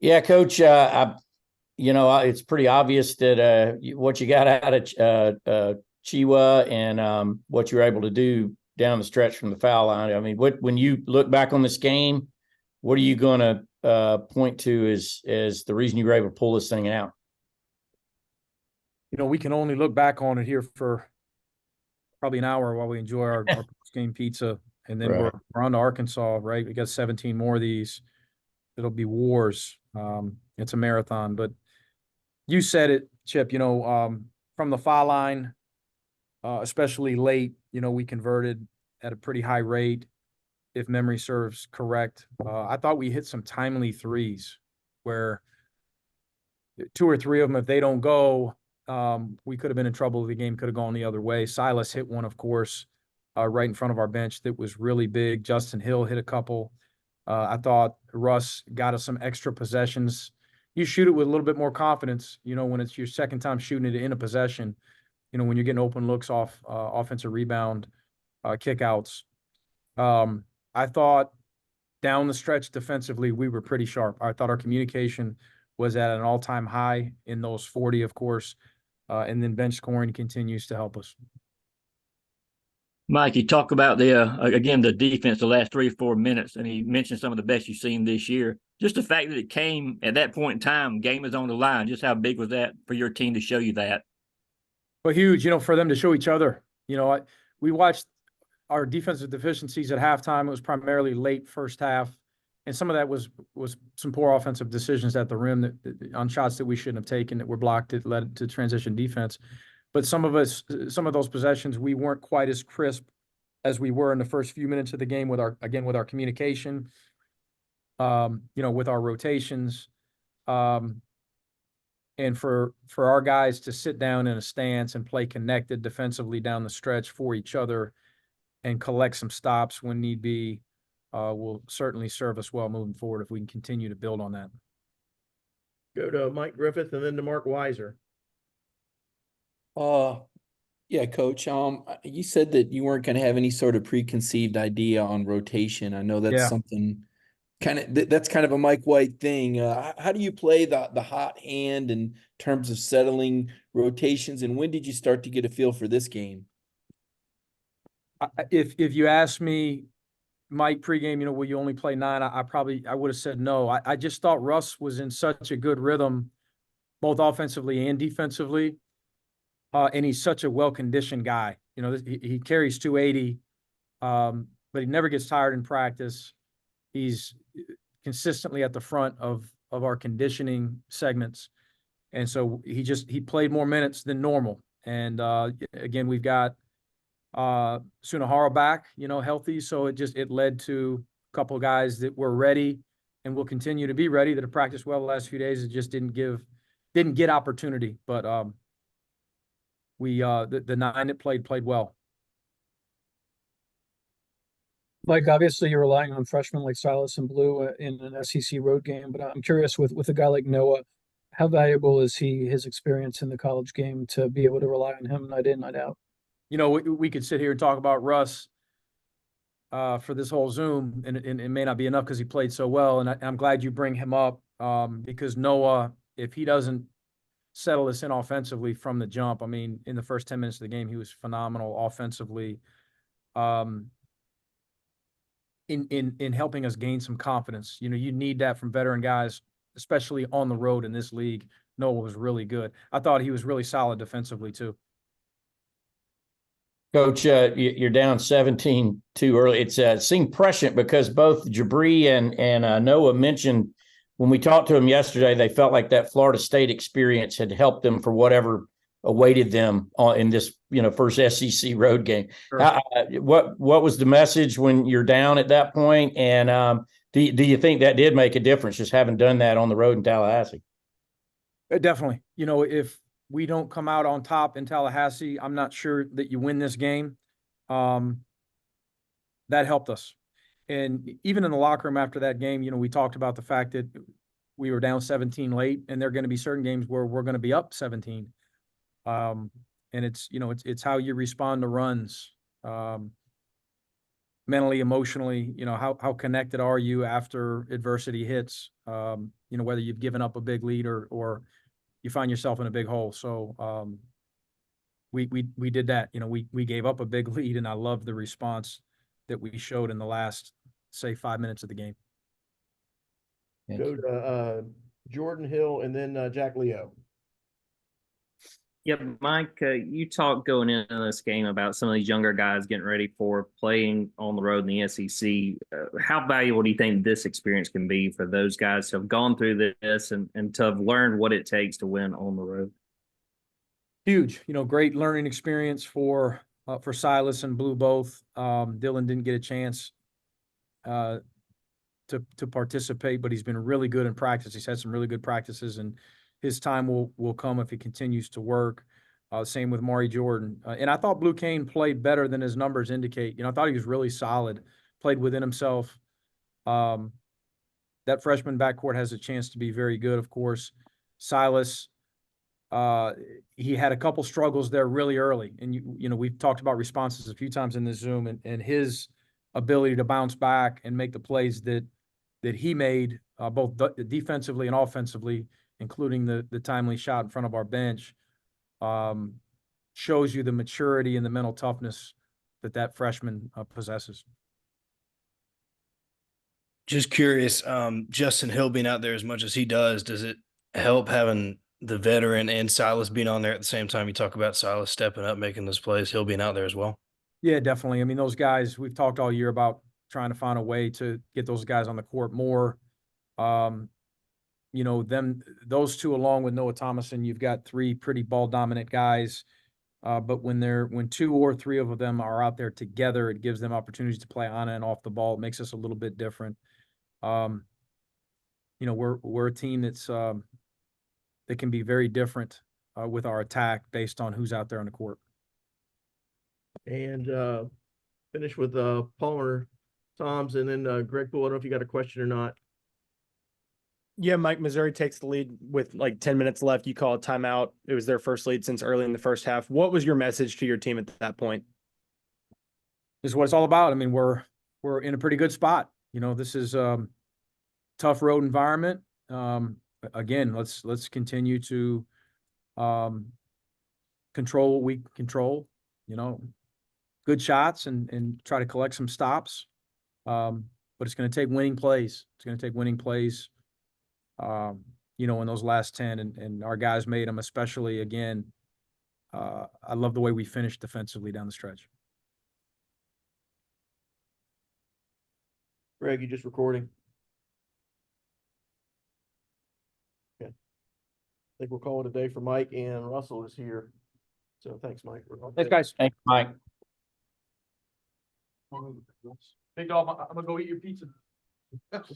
Yeah, Coach. It's pretty obvious that what you got out of Chiwa and what you were able to do down the stretch from the foul line. I mean, when you look back on this game, what are you going to point to as the reason you were able to pull this thing out? We can only look back on it here for probably an hour while we enjoy our post-game pizza, and then we're Right. on to Arkansas, right? We got 17 more of these. It'll be wars. It's a marathon, but you said it, Chip. From the foul line, especially late, we converted at a pretty high rate, if memory serves correct. I thought we hit some timely threes where two or three of them, if they don't go, we could have been in trouble. The game could have gone the other way. Silas hit one, of course, right in front of our bench that was really big. Justin Hill hit a couple. I thought Russ got us some extra possessions. You shoot it with a little bit more confidence, when it's your second time shooting it in a possession, when you're getting open looks off offensive rebound, kickouts. I thought down the stretch defensively, we were pretty sharp. I thought our communication was at an all-time high in those 40, of course, and then bench scoring continues to help us. Mike, you talk about the defense the last 3 or 4 minutes, and he mentioned some of the best you've seen this year. Just the fact that it came at that point in time, game is on the line. Just how big was that for your team to show you that? But huge, for them to show each other. We watched our defensive deficiencies at halftime. It was primarily late first half, and some of that was some poor offensive decisions at the rim that on shots that we shouldn't have taken that were blocked that led to transition defense. But some of those possessions, we weren't quite as crisp as we were in the first few minutes of the game with our communication, with our rotations, and for our guys to sit down in a stance and play connected defensively down the stretch for each other and collect some stops when need be, will certainly serve us well moving forward if we can continue to build on that. Go to Mike Griffith and then to Mark Weiser. Yeah, Coach. You said that you weren't going to have any sort of preconceived idea on rotation. I know that's something that's kind of a Mike White thing. How do you play the hot hand in terms of settling rotations, and when did you start to get a feel for this game? If you ask me, Mike, pregame, will you only play 9? I would have said no. I just thought Russ was in such a good rhythm, both offensively and defensively. And he's such a well-conditioned guy. He carries 280, but he never gets tired in practice. He's consistently at the front of our conditioning segments. And so he played more minutes than normal. And again, we've got Sunahara back, healthy. So it led to a couple of guys that were ready and will continue to be ready that have practiced well the last few days. It just didn't get opportunity. But the 9 that played well. Mike, obviously you're relying on freshmen like Silas and Blue in an SEC road game, but I'm curious with a guy like Noah, how valuable is his experience in the college game to be able to rely on him night in, night out? We could sit here and talk about Russ for this whole Zoom, and it may not be enough because he played so well. And I'm glad you bring him up because Noah, if he doesn't settle us in offensively from the jump, I mean, in the first 10 minutes of the game, he was phenomenal offensively. In helping us gain some confidence. You need that from veteran guys, especially on the road in this league. Noah was really good. I thought he was really solid defensively too. Coach, you're down 17 too early. It seemed prescient because both Jabri and Noah mentioned when we talked to them yesterday, they felt like that Florida State experience had helped them for whatever awaited them in this first SEC road game. Sure. What was the message when you're down at that point? And do you think that did make a difference, just having done that on the road in Tallahassee? Definitely. If we don't come out on top in Tallahassee, I'm not sure that you win this game. That helped us. And even in the locker room after that game, we talked about the fact that we were down 17 late, and there are going to be certain games where we're going to be up 17. And it's how you respond to runs, mentally, emotionally, how connected are you after adversity hits? you know, whether you've given up a big lead or you find yourself in a big hole. So we did that. You know, we gave up a big lead, and I love the response that we showed in the last, say, 5 minutes of the game. Go to Jordan Hill and then Jack Leo. Yeah, Mike, you talked going into this game about some of these younger guys getting ready for playing on the road in the SEC. How valuable do you think this experience can be for those guys who have gone through this and to have learned what it takes to win on the road? Huge, you know, great learning experience for Silas and Blue both. Dylan didn't get a chance to participate, but he's been really good in practice. He's had some really good practices, and his time will come if he continues to work. Same with Maury Jordan. And I thought Blue Kane played better than his numbers indicate. You know, I thought he was really solid, played within himself. That freshman backcourt has a chance to be very good, of course. Silas, he had a couple struggles there really early. And, you know, we've talked about responses a few times in this Zoom, and his ability to bounce back and make the plays that he made, both defensively and offensively, including the timely shot in front of our bench, shows you the maturity and the mental toughness that freshman possesses. Just curious, Justin Hill being out there as much as he does it help having the veteran and Silas being on there at the same time? You talk about Silas stepping up, making those plays, Hill being out there as well. Yeah, definitely. I mean, those guys, we've talked all year about trying to find a way to get those guys on the court more. You know, those two, along with Noah Thomason, you've got three pretty ball dominant guys. But when two or three of them are out there together, it gives them opportunities to play on and off the ball. It makes us a little bit different. You know, we're a team that can be very different with our attack based on who's out there on the court. And finish with Palmer, Toms, and then Greg Poole. I don't know if you got a question or not. Yeah, Mike, Missouri takes the lead with like 10 minutes left. You call a timeout. It was their first lead since early in the first half. What was your message to your team at that point? This is what it's all about. I mean, we're in a pretty good spot. You know, this is tough road environment. Again, let's continue to control what we control. You know, good shots and try to collect some stops. But it's going to take winning plays. It's going to take winning plays. You know, in those last 10, and our guys made them, especially again. I love the way we finished defensively down the stretch. Greg, you just recording? Okay. I think we'll call it a day for Mike, and Russell is here. So thanks, Mike. Thanks, guys. Thanks, Mike. Big dog, I'm gonna go eat your pizza.